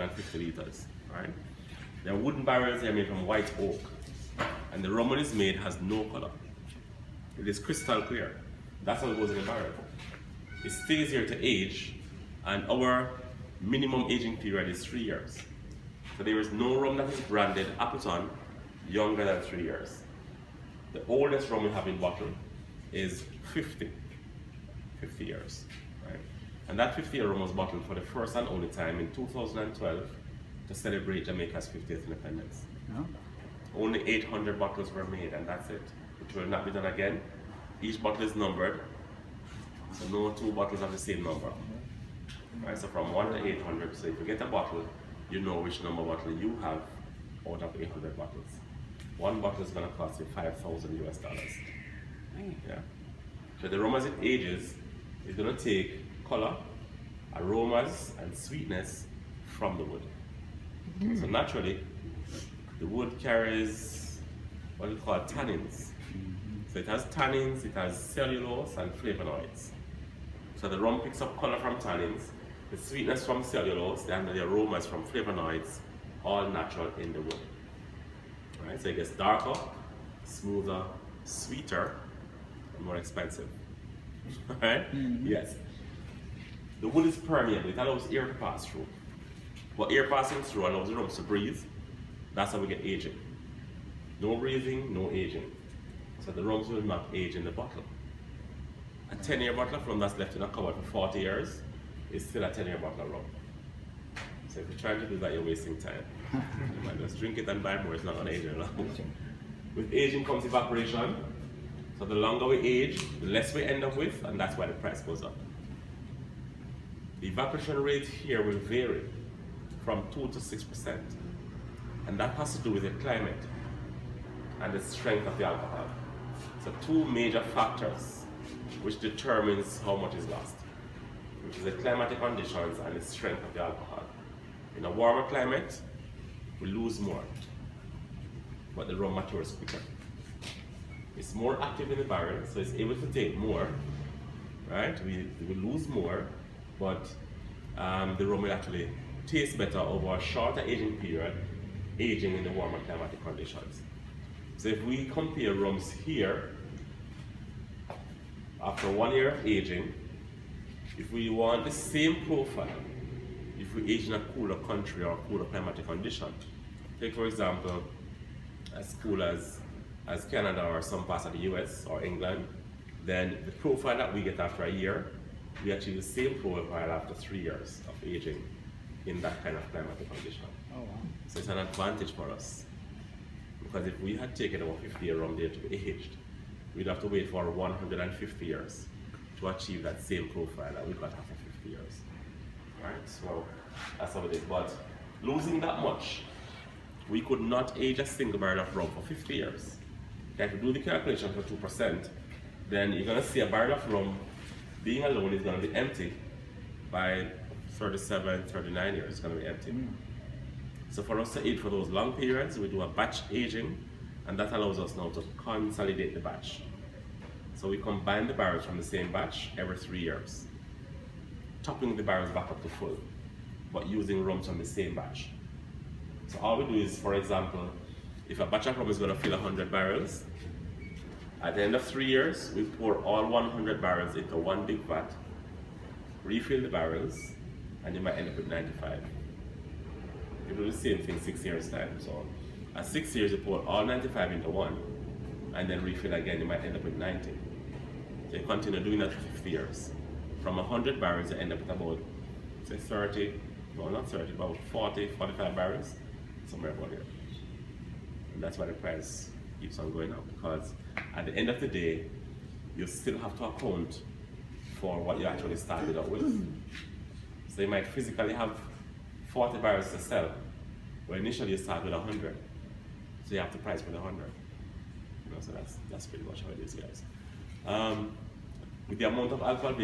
150 liters, right? Their wooden barrels are made from white oak, and the rum when it's made has no color. It is crystal clear. That's how it goes in the barrel. It stays here to age, and our minimum aging period is 3 years. So there is no rum that is branded Appleton younger than 3 years. The oldest rum we have in bottle is 50 years, right? And that 50-year rum was bottled for the first and only time in 2012 to celebrate Jamaica's 50th independence. Oh. Only 800 bottles were made, and that's it. It will not be done again. Each bottle is numbered, so no two bottles have the same number. Right, so from 1 to 800, so if you get a bottle, you know which number bottle you have out of 800 bottles. One bottle is going to cost you $5,000 US. Yeah. So the rum as it ages is going to take color, aromas, and sweetness from the wood. So naturally, the wood carries what we call tannins. So it has tannins, it has cellulose, and flavonoids. So the rum picks up color from tannins, the sweetness from cellulose, and the aromas from flavonoids, all natural in the wood. Right? So it gets darker, smoother, sweeter, and more expensive. Right? Yes. The wood is permeable, it allows air to pass through. But air passing through allows the rums to breathe. That's how we get aging. No breathing, no aging. So the rums will not age in the bottle. A 10-year bottle of rum that's left in a cupboard for 40 years is still a 10-year bottle of rum. So if you're trying to do that, you're wasting time. You might just drink it and buy more, it's not going to age very long. With aging comes evaporation. So the longer we age, the less we end up with, and that's why the price goes up. The evaporation rate here will vary from 2 to 6%. And that has to do with the climate and the strength of the alcohol. So two major factors which determines how much is lost, which is the climatic conditions and the strength of the alcohol. In a warmer climate, we lose more, but the rum matures quicker. It's more active in the barrel, so it's able to take more, right? We lose more, but the rum will actually taste better over a shorter aging period, aging in the warmer climatic conditions. So if we compare rums here, after 1 year of aging, if we want the same profile, if we age in a cooler country or cooler climatic condition, take for example, as cool as Canada or some parts of the US or England, then the profile that we get after a year, we achieve the same profile after 3 years of aging in that kind of climatic condition. Oh, wow. So it's an advantage for us. Because if we had taken our 50-year rum there to be aged, we'd have to wait for 150 years to achieve that same profile that we got after 50 years. Right? So that's how it is. But losing that much, we could not age a single barrel of rum for 50 years. If you do the calculation for 2%, then you're going to see a barrel of rum being alone is going to be empty by 37, 39 years. It's going to be empty. So for us to age for those long periods, we do a batch aging, and that allows us now to consolidate the batch. So we combine the barrels from the same batch every 3 years, topping the barrels back up to full, but using rums from the same batch. So all we do is, for example, if a batch of rum is going to fill 100 barrels, at the end of 3 years, we pour all 100 barrels into one big vat, refill the barrels, and you might end up with 95. You do the same thing 6 years time. So at 6 years, you pour all 95 into one, and then refill again, you might end up with 90. So you continue doing that for 50 years. From 100 barrels, you end up with about, say 30, no not 30, about 40, 45 barrels, somewhere about here. And that's why the price keeps on going up, because at the end of the day, you still have to account for what you actually started out with. So you might physically have 40 barrels to sell, but initially you start with 100. So you have to price for the 100. You know, so that's pretty much how it is, guys. With the amount of alcohol